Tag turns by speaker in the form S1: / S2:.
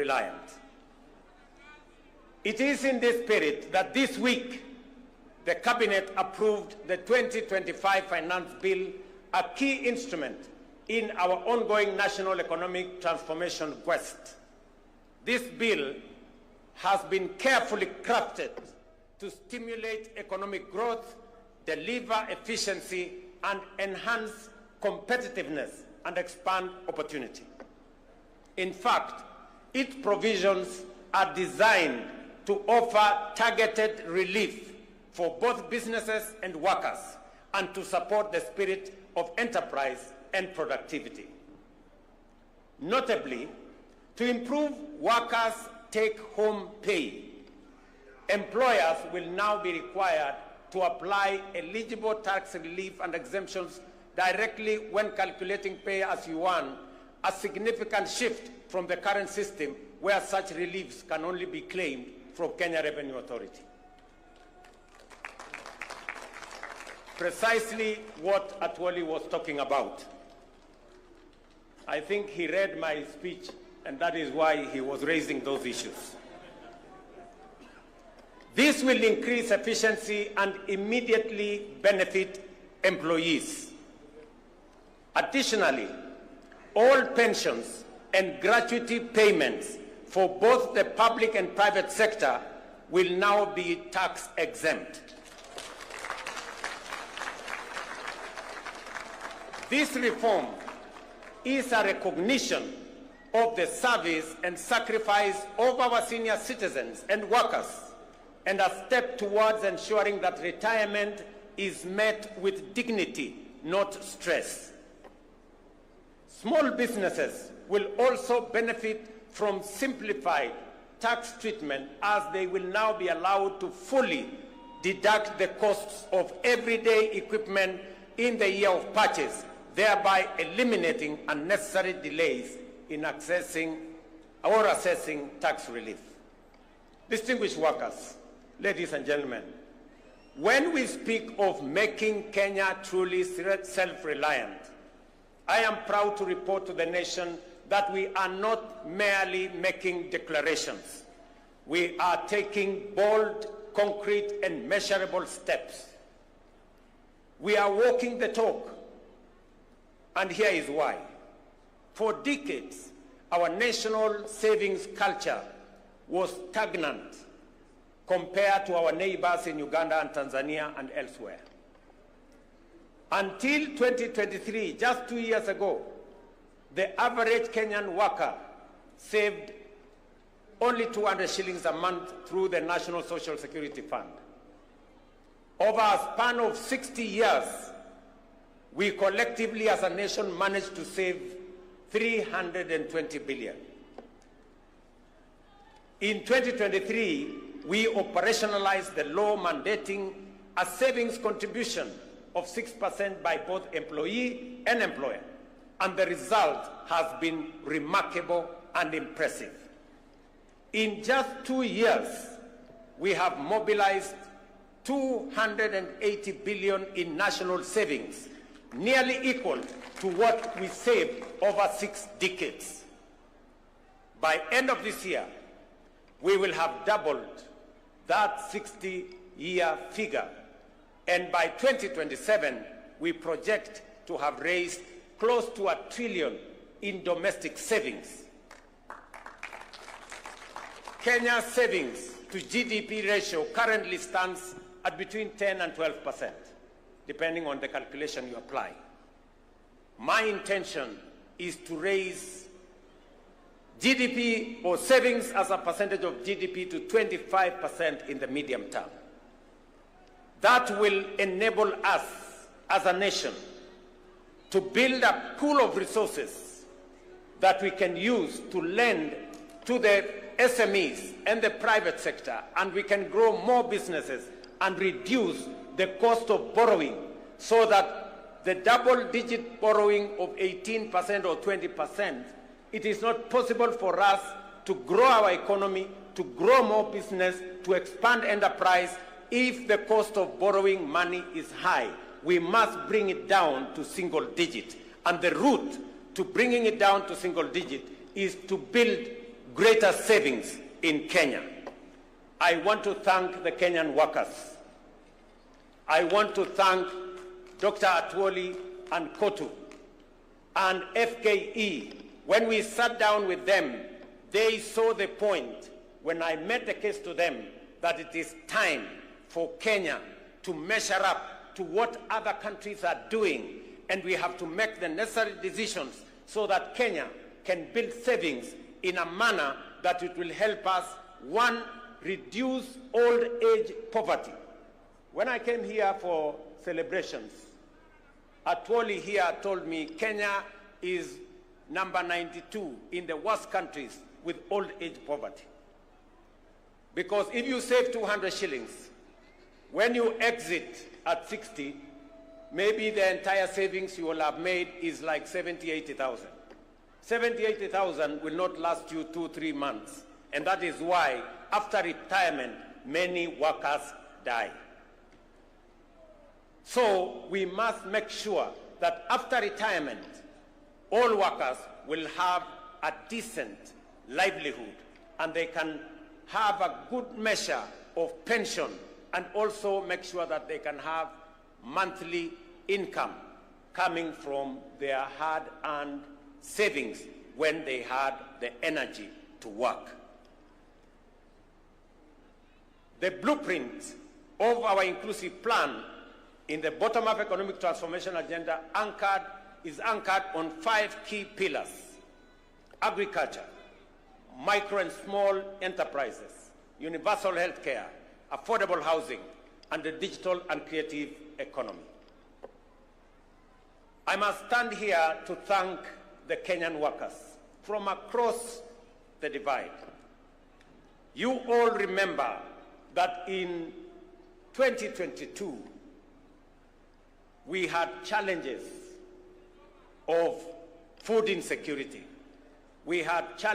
S1: self-reliant. It is in this spirit that this week the Cabinet approved the 2025 Finance Bill, a key instrument in our ongoing national economic transformation quest. This bill has been carefully crafted to stimulate economic growth, deliver efficiency, and enhance competitiveness and expand opportunity. In fact, its provisions are designed to offer targeted relief for both businesses and workers and to support the spirit of enterprise and productivity. Notably, to improve workers' take-home pay, employers will now be required to apply eligible tax relief and exemptions directly when calculating pay as you earn, a significant shift from the current system where such reliefs can only be claimed from Kenya Revenue Authority. Precisely what Atwoli was talking about. I think he read my speech, and that is why he was raising those issues. This will increase efficiency and immediately benefit employees. Additionally, all pensions and gratuity payments for both the public and private sector will now be tax exempt. This reform is a recognition of the service and sacrifice of our senior citizens and workers, and a step towards ensuring that retirement is met with dignity, not stress. Small businesses will also benefit from simplified tax treatment, as they will now be allowed to fully deduct the costs of everyday equipment in the year of purchase, thereby eliminating unnecessary delays in accessing or assessing tax relief. Distinguished workers, ladies and gentlemen, when we speak of making Kenya truly self-reliant, I am proud to report to the nation that we are not merely making declarations. We are taking bold, concrete, and measurable steps. We are walking the talk, and here is why. For decades, our national savings culture was stagnant compared to our neighbors in Uganda and Tanzania and elsewhere. Until 2023, just 2 years ago, the average Kenyan worker saved only 200 shillings a month through the National Social Security Fund. Over a span of 60 years, we collectively as a nation managed to save 320 billion. In 2023, we operationalized the law mandating a savings contribution of 6% by both employee and employer, and the result has been remarkable and impressive. In just 2 years, we have mobilized 280 billion in national savings, nearly equal to what we saved over 6 decades. By end of this year, we will have doubled that 60-year figure, and by 2027, we project to have raised close to $1 trillion in domestic savings. Kenya's savings to GDP ratio currently stands at between 10 and 12%, depending on the calculation you apply. My intention is to raise GDP or savings as a percentage of GDP to 25% in the medium term. That will enable us as a nation to build a pool of resources that we can use to lend to the SMEs and the private sector, and we can grow more businesses and reduce the cost of borrowing, so that the double-digit borrowing of 18% or 20%, it is not possible for us to grow our economy, to grow more business, to expand enterprise if the cost of borrowing money is high. We must bring it down to single digit. And the route to bringing it down to single digit is to build greater savings in Kenya. I want to thank the Kenyan workers. I want to thank Dr. Atwoli and Kotu and FKE. When we sat down with them, they saw the point when I made the case to them that it is time for Kenya to measure up to what other countries are doing, and we have to make the necessary decisions so that Kenya can build savings in a manner that it will help us, one, reduce old age poverty. When I came here for celebrations, Atwoli here told me Kenya is number 92 in the worst countries with old age poverty. Because if you save 200 shillings, when you exit at 60, maybe the entire savings you will have made is like 70, 80,000. 70, 80,000 will not last you 2-3 months. And that is why, after retirement, many workers die. So we must make sure that after retirement, all workers will have a decent livelihood and they can have a good measure of pension, and also make sure that they can have monthly income coming from their hard-earned savings when they had the energy to work. The blueprint of our inclusive plan in the bottom-up economic transformation agenda is anchored on 5 key pillars: agriculture, micro and small enterprises, universal health care, affordable housing, and the digital and creative economy. I must stand here to thank the Kenyan workers from across the divide. You all remember that in 2022, we had challenges of food insecurity. We had challenges